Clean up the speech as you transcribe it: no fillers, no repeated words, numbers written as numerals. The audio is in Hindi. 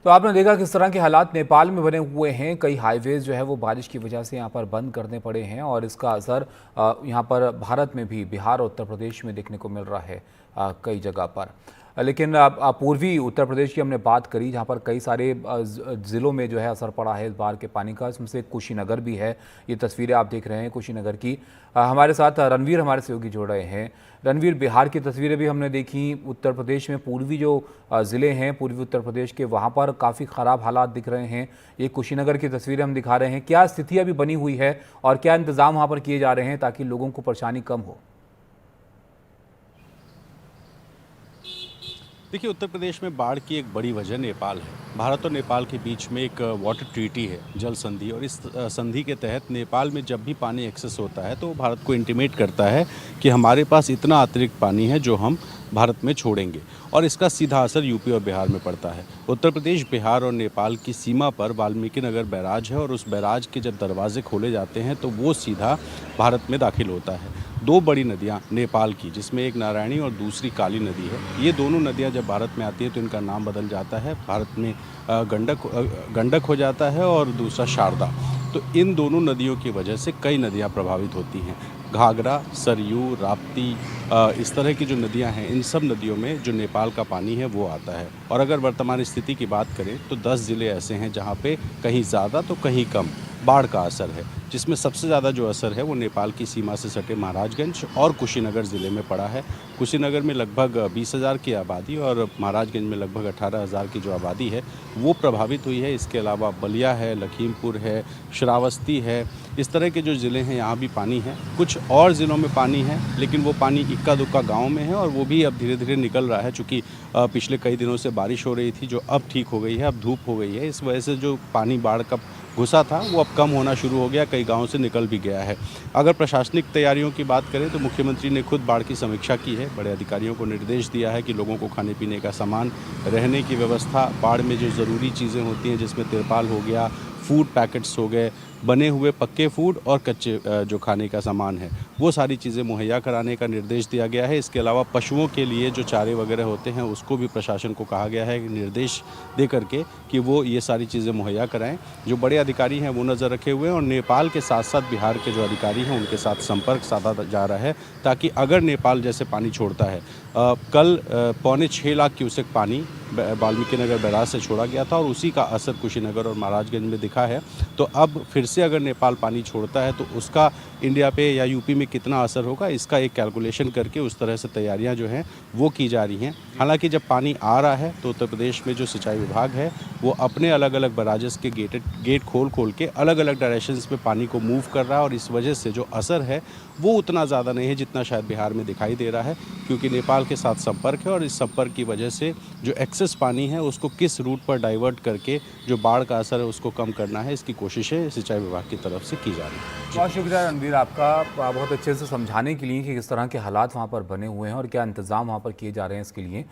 तो आपने देखा किस तरह के हालात नेपाल में बने हुए हैं। कई हाईवेज जो है वो बारिश की वजह से यहाँ पर बंद करने पड़े हैं और इसका असर यहाँ पर भारत में भी, बिहार और उत्तर प्रदेश में देखने को मिल रहा है कई जगह पर। लेकिन पूर्वी उत्तर प्रदेश की हमने बात करी, जहाँ पर कई सारे ज़िलों में जो है असर पड़ा है इस बार के पानी का। इसमें से कुशीनगर भी है। ये तस्वीरें आप देख रहे हैं कुशीनगर की। हमारे साथ रणवीर हमारे सहयोगी जुड़ रहे हैं। रणवीर, बिहार की तस्वीरें भी हमने देखी। उत्तर प्रदेश में पूर्वी जो ज़िले हैं, पूर्वी उत्तर प्रदेश के, वहाँ पर काफ़ी ख़राब हालात दिख रहे हैं। ये कुशीनगर की तस्वीरें हम दिखा रहे हैं। क्या स्थिति अभी बनी हुई है और क्या इंतज़ाम वहाँ पर किए जा रहे हैं ताकि लोगों को परेशानी कम हो? देखिए, उत्तर प्रदेश में बाढ़ की एक बड़ी वजह नेपाल है। भारत और नेपाल के बीच में एक वाटर ट्रीटी है, जल संधि, और इस संधि के तहत नेपाल में जब भी पानी एक्सेस होता है तो वो भारत को इंटीमेट करता है कि हमारे पास इतना अतिरिक्त पानी है जो हम भारत में छोड़ेंगे, और इसका सीधा असर यूपी और बिहार में पड़ता है। उत्तर प्रदेश, बिहार और नेपाल की सीमा पर वाल्मीकि नगर बैराज है, और उस बैराज के जब दरवाजे खोले जाते हैं तो वो सीधा भारत में दाखिल होता है। दो बड़ी नदियां नेपाल की, जिसमें एक नारायणी और दूसरी काली नदी है, ये दोनों नदियां जब भारत में आती है तो इनका नाम बदल जाता है। भारत में गंडक हो जाता है और दूसरा शारदा। तो इन दोनों नदियों की वजह से कई नदियां प्रभावित होती हैं। घाघरा, सरयू, राप्ती, इस तरह की जो नदियां हैं, इन सब नदियों में जो नेपाल का पानी है वो आता है। और अगर वर्तमान स्थिति की बात करें तो 10 ज़िले ऐसे हैं जहां पे कहीं ज़्यादा तो कहीं कम बाढ़ का असर है, जिसमें सबसे ज़्यादा जो असर है वो नेपाल की सीमा से सटे महाराजगंज और कुशीनगर ज़िले में पड़ा है। कुशीनगर में लगभग 20,000 की आबादी और महाराजगंज में लगभग 18,000 की जो आबादी है वो प्रभावित हुई है। इसके अलावा बलिया है, लखीमपुर है, श्रावस्ती है, इस तरह के जो ज़िले हैं यहाँ भी पानी है। कुछ और ज़िलों में पानी है, लेकिन वो पानी इक्का दुक्का गाँव में है, और वो भी अब धीरे धीरे निकल रहा है। चूँकि पिछले कई दिनों से बारिश हो रही थी जो अब ठीक हो गई है, अब धूप हो गई है, इस वजह से जो पानी बाढ़ का घुसा था वो अब कम होना शुरू हो गया, कई गाँव से निकल भी गया है। अगर प्रशासनिक तैयारियों की बात करें तो मुख्यमंत्री ने खुद बाढ़ की समीक्षा की है। बड़े अधिकारियों को निर्देश दिया है कि लोगों को खाने पीने का सामान, रहने की व्यवस्था, बाढ़ में जो ज़रूरी चीज़ें होती हैं जिसमें तिरपाल हो गया, फूड पैकेट्स हो गए, बने हुए पक्के फूड और कच्चे जो खाने का सामान है, वो सारी चीज़ें मुहैया कराने का निर्देश दिया गया है। इसके अलावा पशुओं के लिए जो चारे वगैरह होते हैं उसको भी प्रशासन को कहा गया है कि निर्देश दे करके कि वो ये सारी चीज़ें मुहैया कराएं। जो बड़े अधिकारी हैं वो नज़र रखे हुए हैं, और नेपाल के साथ साथ बिहार के जो अधिकारी हैं उनके साथ संपर्क साधा जा रहा है, ताकि अगर नेपाल जैसे पानी छोड़ता है, कल 6.25 लाख क्यूसेक पानी वाल्मीकि नगर बैराज से छोड़ा गया था और उसी का असर कुशीनगर और महाराजगंज में दिखा है। तो अब फिर से अगर नेपाल पानी छोड़ता है तो उसका इंडिया पे या यूपी में कितना असर होगा, इसका एक कैलकुलेशन करके उस तरह से तैयारियां जो हैं वो की जा रही हैं। हालांकि जब पानी आ रहा है तो उत्तर प्रदेश में जो सिंचाई विभाग है वो अपने अलग अलग बराजेस के गेट खोल के अलग अलग डायरेक्शंस में पानी को मूव कर रहा है, और इस वजह से जो असर है वो उतना ज़्यादा नहीं है जितना शायद बिहार में दिखाई दे रहा है, क्योंकि नेपाल के साथ संपर्क है, और इस संपर्क की वजह से जो एक्सेस पानी है उसको किस रूट पर डाइवर्ट करके जो बाढ़ का असर है उसको कम करना है, इसकी कोशिशें सिंचाई विभाग की तरफ से की जा रही है। बहुत शुक्रिया रणवीर आपका, बहुत अच्छे से समझाने के लिए कि किस तरह के हालात वहाँ पर बने हुए हैं और क्या इंतज़ाम वहाँ पर किए जा रहे हैं इसके लिए।